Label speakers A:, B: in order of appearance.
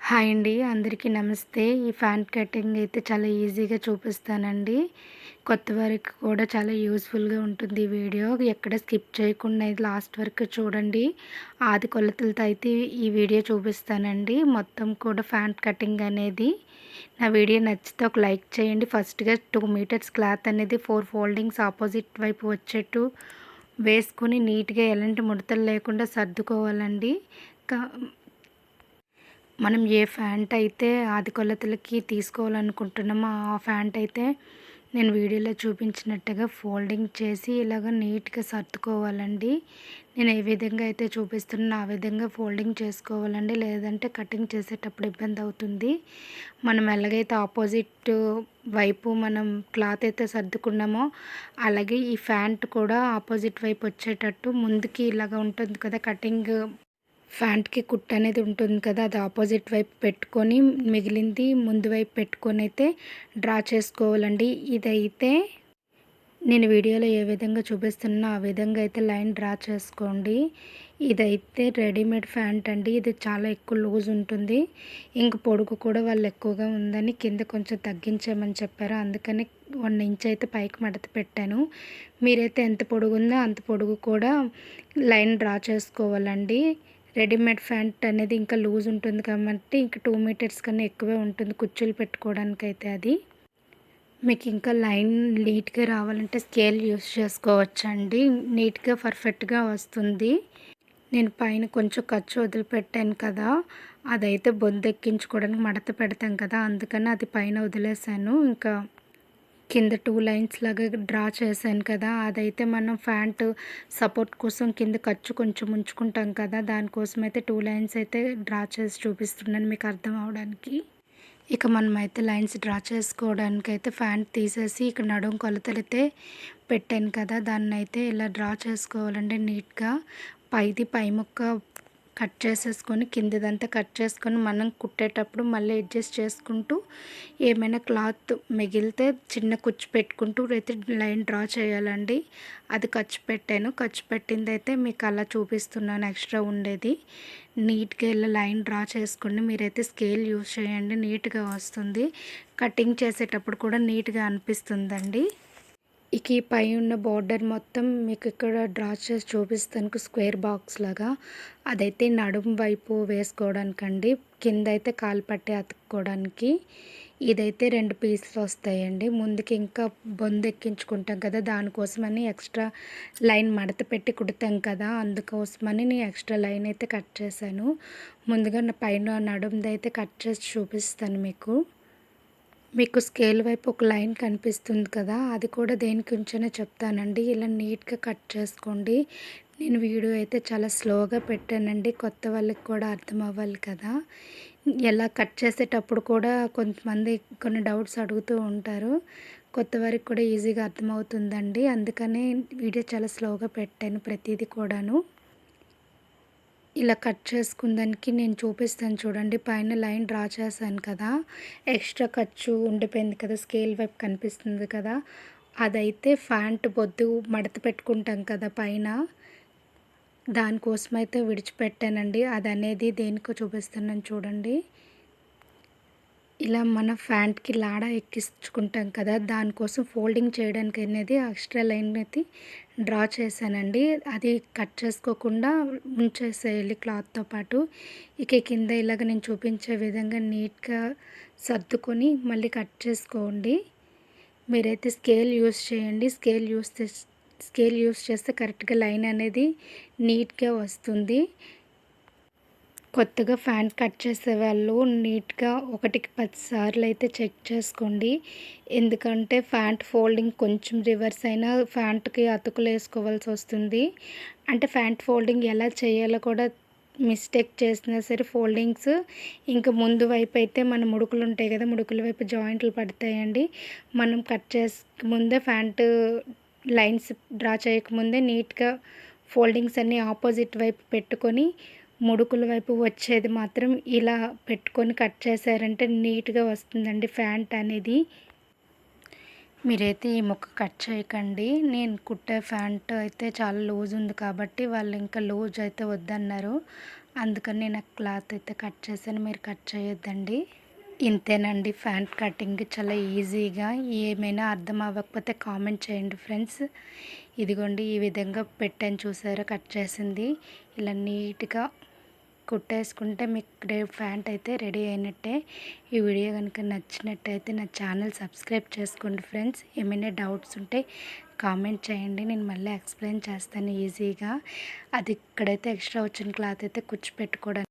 A: Hi అండి. అందరికీ నమస్తే. ఈ ఫ్యాన్ కటింగ్ అయితే చాలా ఈజీగా చూపిస్తానండి. కొత్త వారికి కూడా చాలా యూజ్‌ఫుల్‌గా ఉంటుంది ఈ వీడియో. ఎక్కడ స్కిప్ చేయకుండా ఇది లాస్ట్ వరకు చూడండి. ఆది కొలతలతో అయితే ఈ వీడియో చూపిస్తానండి. మొత్తం కూడా ఫ్యాన్ కటింగ్ అనేది. నా వీడియో నచ్చితే ఒక లైక్ చేయండి. ఫస్ట్‌గా 2 మీటర్స్ క్లాత్ అనేది 4 ఫోల్డింగ్స్ ఆపోజిట్ వైపు వచ్చేట్టు వేసుకొని నీట్‌గా ఎలాంటి ముడతలు లేకుండా సర్దుకోవాలండి. క మనం ఏ ప్యాంట్ అయితే ఆది కొలతలకి తీసుకోవాలనుకుంటున్నామో ఆ ప్యాంట్ అయితే నేను వీడియోలో చూపించినట్టుగా ఫోల్డింగ్ చేసి ఇలాగ నీట్గా సర్దుకోవాలండి. నేను ఏ విధంగా అయితే చూపిస్తున్నానో ఆ విధంగా ఫోల్డింగ్ చేసుకోవాలండి. లేదంటే కటింగ్ చేసేటప్పుడు ఇబ్బంది అవుతుంది. మనం ఎలాగైతే ఆపోజిట్ వైపు మనం క్లాత్ అయితే సర్దుకున్నామో అలాగే ఈ ప్యాంట్ కూడా ఆపోజిట్ వైపు వచ్చేటట్టు ముందుకి ఇలాగ ఉంటుంది కదా కటింగ్ ఫ్యాంట్‌కి కుట్టు అనేది ఉంటుంది కదా! అది ఆపోజిట్ వైపు పెట్టుకొని మిగిలింది ముందు వైపు పెట్టుకొనైతే డ్రా చేసుకోవాలండి. ఇదైతే నేను వీడియోలో ఏ విధంగా చూపిస్తున్నానో ఆ విధంగా అయితే లైన్ డ్రా చేసుకోండి. ఇదైతే రెడీమేడ్ ప్యాంట్ అండి. ఇది చాలా ఎక్కువ లూజ్ ఉంటుంది. ఇంక పొడుగు కూడా వాళ్ళు ఎక్కువగా ఉందని కింద కొంచెం తగ్గించామని చెప్పారు. అందుకని 1 ఇంచ్ అయితే పైకి మడత పెట్టాను. మీరైతే ఎంత పొడుగుందో అంత పొడుగు కూడా లైన్ డ్రా చేసుకోవాలండి. రెడీమేడ్ ప్యాంట్ అనేది ఇంకా లూజ్ ఉంటుంది కాబట్టి ఇంకా 2 మీటర్స్ కన్నా ఎక్కువే ఉంటుంది కుచ్చులు పెట్టుకోవడానికైతే అది. మీకు ఇంకా లైన్ నీట్‌గా రావాలంటే స్కేల్ యూస్ చేసుకోవచ్చండి. నీట్‌గా పర్ఫెక్ట్‌గా వస్తుంది. నేను పైన కొంచెం ఖర్చు వదిలిపెట్టాను కదా! అదైతే బొందెక్కించుకోవడానికి మడత పెడతాం కదా! అందుకని అది పైన వదిలేసాను. ఇంకా కింద 2 లైన్స్ లాగా డ్రా చేశాను కదా! అదైతే మనం ప్యాంటు సపోర్ట్ కోసం కింద ఖర్చు కొంచెం ఉంచుకుంటాం కదా! దానికోసమైతే 2 లైన్స్ అయితే డ్రా చేసి చూపిస్తున్నాను మీకు అర్థం అవ్వడానికి. ఇక మనమైతే లైన్స్ డ్రా చేసుకోవడానికైతే ప్యాంట్ తీసేసి ఇక్కడ నడుం కొలతలైతే పెట్టాను కదా! దాన్నైతే ఇలా డ్రా చేసుకోవాలండి నీట్‌గా. పైది పై ముక్క కట్ చేసేసుకొని కిందదంతా కట్ చేసుకొని మనం కుట్టేటప్పుడు మళ్ళీ అడ్జస్ట్ చేసుకుంటూ ఏమైనా క్లాత్ మిగిలితే చిన్న కుచ్చు పెట్టుకుంటూ అయితే లైన్ డ్రా చేయాలండి. అది ఖర్చు పెట్టాను. ఖర్చు పెట్టిందైతే మీకు అలా చూపిస్తున్నాను ఎక్స్ట్రా ఉండేది. నీట్‌గా ఇలా లైన్ డ్రా చేసుకోండి. మీరైతే స్కేల్ యూజ్ చేయండి నీట్‌గా వస్తుంది. కటింగ్ చేసేటప్పుడు కూడా నీట్‌గా అనిపిస్తుందండి. ఇక ఈ పై ఉన్న బోర్డర్ మొత్తం మీకు ఇక్కడ డ్రా చేసి చూపిస్తాను స్క్వేర్ బాక్స్ లాగా. అదైతే నడుము వైపు వేసుకోవడానికండి. కింద అయితే కాలు పట్టి అతుక్కోవడానికి. ఇదైతే 2 పీసులు వస్తాయండి. ముందుకి ఇంకా బొందెక్కించుకుంటాం కదా! దానికోసమని ఎక్స్ట్రా లైన్ మడత పెట్టి కుడతాం కదా! అందుకోసమని నేను ఎక్స్ట్రా లైన్ అయితే కట్ చేశాను. ముందుగా నా పైన నడుముదైతే కట్ చేసి చూపిస్తాను మీకు. మీకు స్కేల్ వైపు ఒక లైన్ కనిపిస్తుంది కదా! అది కూడా దేని గురించనో చెప్తానండి. ఇలా నీట్‌గా కట్ చేసుకోండి. నేను వీడియో అయితే చాలా స్లోగా పెట్టానండి. కొత్త వాళ్ళకి కూడా అర్థం అవ్వాలి కదా! ఎలా కట్ చేసేటప్పుడు కూడా కొంతమంది కొన్ని డౌట్స్ అడుగుతూ ఉంటారు. కొత్త వారికి కూడా ఈజీగా అర్థమవుతుందండి. అందుకనే వీడియో చాలా స్లోగా పెట్టాను ప్రతీది కూడాను. ఇలా కట్ చేసుకున్న దానికి నేను చూపిస్తాను చూడండి. పైన లైన్ డ్రా చేశాను కదా! ఎక్స్ట్రా ఖర్చు ఉండిపోయింది కదా! స్కేల్ వైపు కనిపిస్తుంది కదా! అదైతే ప్యాంట్ బొద్దు మడత పెట్టుకుంటాం కదా పైన, దానికోసమైతే విడిచిపెట్టానండి. అదనేది దేనికో చూపిస్తున్నాను చూడండి. ఇలా మన ప్యాంట్‌కి లాడ ఎక్కించుకుంటాం కదా! దానికోసం ఫోల్డింగ్ చేయడానికి అనేది ఎక్స్ట్రా లైన్ అయితే డ్రా చేశానండి. అది కట్ చేసుకోకుండా ఉంచేసేయాలి క్లాత్‌తో పాటు. ఇక కింద ఇలాగ నేను చూపించే విధంగా నీట్‌గా సర్దుకొని మళ్ళీ కట్ చేసుకోండి. మీరైతే స్కేల్ యూస్ చేయండి. స్కేల్ యూస్ చేస్తే కరెక్ట్‌గా లైన్ అనేది నీట్‌గా వస్తుంది. కొత్తగా ప్యాంట్ కట్ చేసేవాళ్ళు నీట్‌గా 1కి 10 సార్లు అయితే చెక్ చేసుకోండి. ఎందుకంటే ప్యాంట్ ఫోల్డింగ్ కొంచెం రివర్స్ అయినా ప్యాంట్‌కి అతుకులు వేసుకోవాల్సి వస్తుంది. అంటే ప్యాంట్ ఫోల్డింగ్ ఎలా చేయాలో కూడా మిస్టేక్ చేసినా సరే ఫోల్డింగ్స్ ఇంకా ముందు వైపు అయితే మన ముడుకులు ఉంటాయి కదా! ముడుకుల వైపు జాయింట్లు పడతాయండి. మనం కట్ చేసక ముందే ప్యాంటు లైన్స్ డ్రా చేయకముందే నీట్‌గా ఫోల్డింగ్స్ అన్నీ ఆపోజిట్ వైపు పెట్టుకొని ముడుకుల వైపు వచ్చేది మాత్రం ఇలా పెట్టుకొని కట్ చేశారంటే నీట్‌గా వస్తుందండి ప్యాంట్ అనేది. మీరైతే ఈ ముక్క కట్ చేయకండి. నేను కుట్టే ప్యాంట్ అయితే చాలా లూజ్ ఉంది కాబట్టి వాళ్ళు ఇంకా లూజ్ అయితే వద్దన్నారు. అందుకని నేను ఆ క్లాత్ అయితే కట్ చేశాను. మీరు కట్ చేయొద్దండి. ఇంతేనండి ఫ్యాంట్ కటింగ్ చాలా ఈజీగా. ఏమైనా అర్థం అవ్వకపోతే కామెంట్ చేయండి ఫ్రెండ్స్. ఇదిగోండి ఈ విధంగా పెట్టాను చూసారా కట్ చేసింది. ఇలా నీట్గా కుట్టేసుకుంటే మీకు ఫ్యాంట్ అయితే రెడీ అయినట్టే. ఈ వీడియో కనుక నచ్చినట్టయితే నా ఛానల్ సబ్స్క్రైబ్ చేసుకోండి ఫ్రెండ్స్. ఏమైనా డౌట్స్ ఉంటే కామెంట్ చేయండి, నేను మళ్ళీ ఎక్స్ప్లెయిన్ చేస్తాను ఈజీగా. అది ఇక్కడైతే ఎక్స్ట్రా వచ్చిన క్లాత్ అయితే కుచ్చి పెట్టుకోవడానికి